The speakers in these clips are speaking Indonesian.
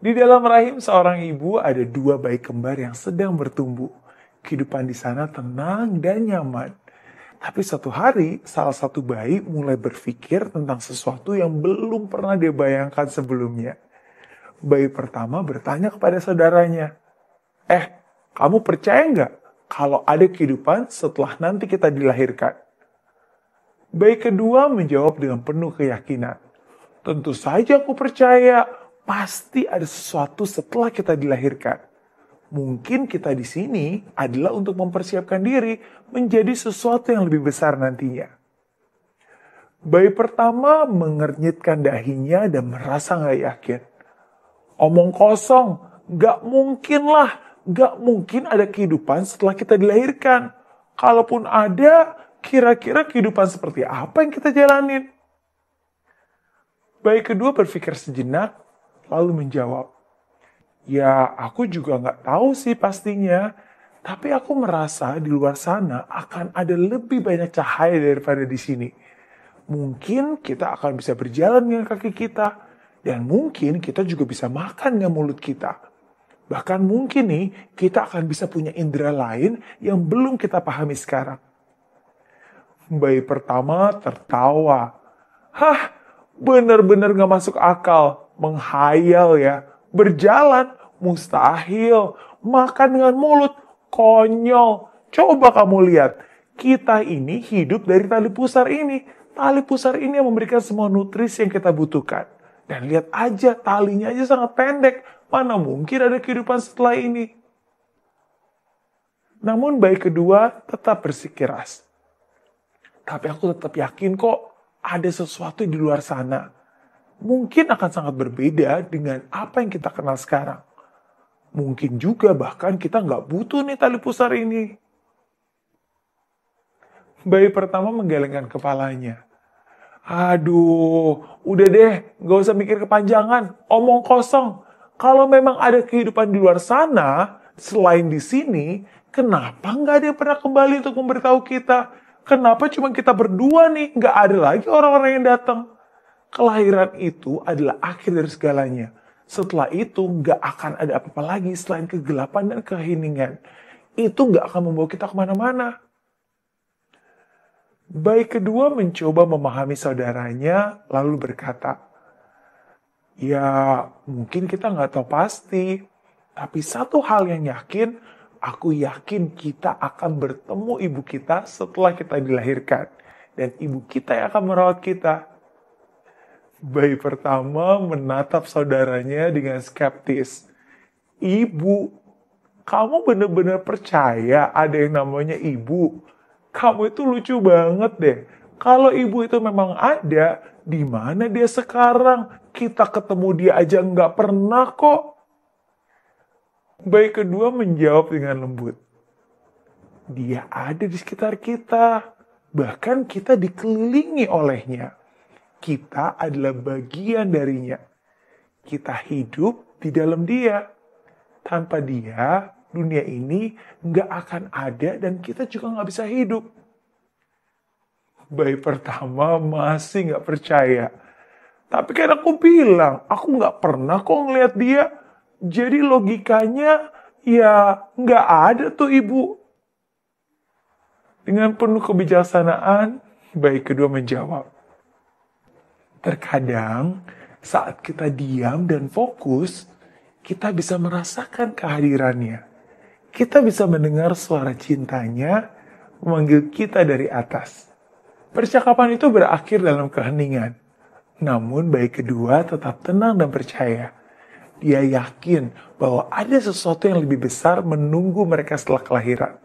Di dalam rahim seorang ibu ada dua bayi kembar yang sedang bertumbuh. Kehidupan di sana tenang dan nyaman. Tapi suatu hari, salah satu bayi mulai berpikir tentang sesuatu yang belum pernah dia bayangkan sebelumnya. Bayi pertama bertanya kepada saudaranya, kamu percaya nggak kalau ada kehidupan setelah nanti kita dilahirkan? Bayi kedua menjawab dengan penuh keyakinan, tentu saja aku percaya, pasti ada sesuatu setelah kita dilahirkan. Mungkin kita di sini adalah untuk mempersiapkan diri menjadi sesuatu yang lebih besar nantinya. Bayi pertama mengernyitkan dahinya dan merasa nggak yakin. Omong kosong, nggak mungkin lah, nggak mungkin ada kehidupan setelah kita dilahirkan. Kalaupun ada, kira-kira kehidupan seperti apa yang kita jalanin? Bayi kedua berpikir sejenak, lalu menjawab, ya, aku juga nggak tahu sih pastinya. Tapi aku merasa di luar sana akan ada lebih banyak cahaya daripada di sini. Mungkin kita akan bisa berjalan dengan kaki kita. Dan mungkin kita juga bisa makan dengan mulut kita. Bahkan mungkin nih, kita akan bisa punya indera lain yang belum kita pahami sekarang. Bayi pertama tertawa. Hah, benar-benar gak masuk akal. Menghayal ya. Berjalan, mustahil. Makan dengan mulut, konyol. Coba kamu lihat, kita ini hidup dari tali pusar ini. Tali pusar ini yang memberikan semua nutrisi yang kita butuhkan. Dan lihat aja, talinya aja sangat pendek. Mana mungkin ada kehidupan setelah ini? Namun bayi kedua tetap bersikeras. Tapi aku tetap yakin kok ada sesuatu di luar sana. Mungkin akan sangat berbeda dengan apa yang kita kenal sekarang. Mungkin juga bahkan kita nggak butuh nih tali pusar ini. Bayi pertama menggelengkan kepalanya. Aduh, udah deh, nggak usah mikir kepanjangan, omong kosong. Kalau memang ada kehidupan di luar sana, selain di sini, kenapa nggak ada yang pernah kembali untuk memberitahu kita? Kenapa cuma kita berdua nih, nggak ada lagi orang-orang yang datang? Kelahiran itu adalah akhir dari segalanya. Setelah itu nggak akan ada apa-apa lagi selain kegelapan dan keheningan. Itu nggak akan membawa kita kemana-mana. Bayi kedua mencoba memahami saudaranya, lalu berkata, ya mungkin kita nggak tahu pasti, tapi satu hal yang yakin, aku yakin kita akan bertemu ibu kita setelah kita dilahirkan. Dan ibu kita yang akan merawat kita. Bayi pertama menatap saudaranya dengan skeptis. Ibu, kamu benar-benar percaya ada yang namanya ibu? Kamu itu lucu banget deh. Kalau ibu itu memang ada, di mana dia sekarang? Kita ketemu dia aja nggak pernah kok. Bayi kedua menjawab dengan lembut. Dia ada di sekitar kita. Bahkan kita dikelilingi olehnya. Kita adalah bagian darinya. Kita hidup di dalam dia. Tanpa dia, dunia ini nggak akan ada dan kita juga nggak bisa hidup. Bayi pertama masih nggak percaya. Tapi kan aku bilang, aku nggak pernah kok ngeliat dia. Jadi logikanya, ya nggak ada tuh ibu. Dengan penuh kebijaksanaan, bayi kedua menjawab. Terkadang, saat kita diam dan fokus, kita bisa merasakan kehadirannya. Kita bisa mendengar suara cintanya memanggil kita dari atas. Percakapan itu berakhir dalam keheningan. Namun bayi kedua tetap tenang dan percaya. Dia yakin bahwa ada sesuatu yang lebih besar menunggu mereka setelah kelahiran.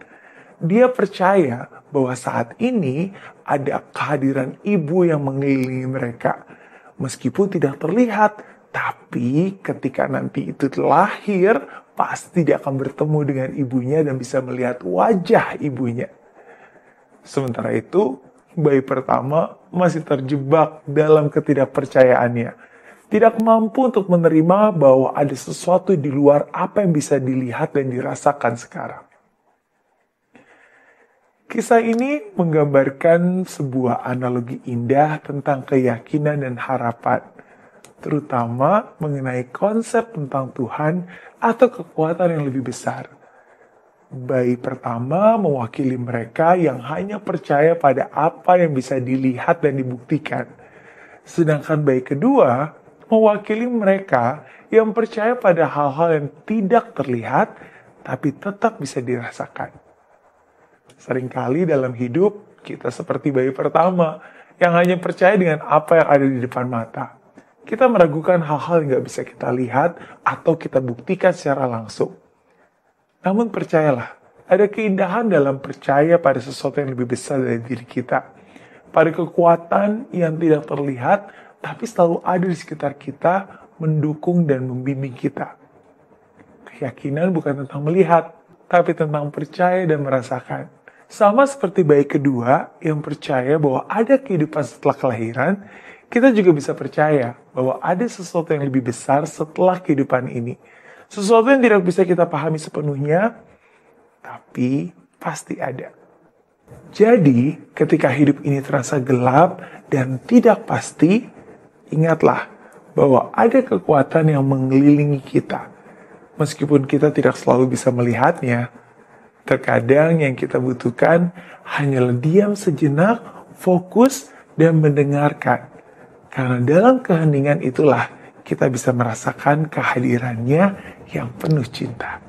Dia percaya bahwa saat ini ada kehadiran ibu yang mengelilingi mereka. Meskipun tidak terlihat, tapi ketika nanti itu lahir, pasti dia akan bertemu dengan ibunya dan bisa melihat wajah ibunya. Sementara itu, bayi pertama masih terjebak dalam ketidakpercayaannya. Tidak mampu untuk menerima bahwa ada sesuatu di luar apa yang bisa dilihat dan dirasakan sekarang. Kisah ini menggambarkan sebuah analogi indah tentang keyakinan dan harapan. terutama mengenai konsep tentang Tuhan atau kekuatan yang lebih besar. Bayi pertama mewakili mereka yang hanya percaya pada apa yang bisa dilihat dan dibuktikan. Sedangkan bayi kedua mewakili mereka yang percaya pada hal-hal yang tidak terlihat tapi tetap bisa dirasakan. Seringkali dalam hidup kita seperti bayi pertama yang hanya percaya dengan apa yang ada di depan mata. Kita meragukan hal-hal yang gak bisa kita lihat atau kita buktikan secara langsung. Namun percayalah, ada keindahan dalam percaya pada sesuatu yang lebih besar dari diri kita. Pada kekuatan yang tidak terlihat, tapi selalu ada di sekitar kita, mendukung dan membimbing kita. Keyakinan bukan tentang melihat, tapi tentang percaya dan merasakan. Sama seperti bayi kedua yang percaya bahwa ada kehidupan setelah kelahiran, kita juga bisa percaya bahwa ada sesuatu yang lebih besar setelah kehidupan ini. Sesuatu yang tidak bisa kita pahami sepenuhnya, tapi pasti ada. Jadi, ketika hidup ini terasa gelap dan tidak pasti, ingatlah bahwa ada kekuatan yang mengelilingi kita. Meskipun kita tidak selalu bisa melihatnya, terkadang yang kita butuhkan hanyalah diam sejenak, fokus, dan mendengarkan. Karena dalam keheningan itulah kita bisa merasakan kehadirannya yang penuh cinta.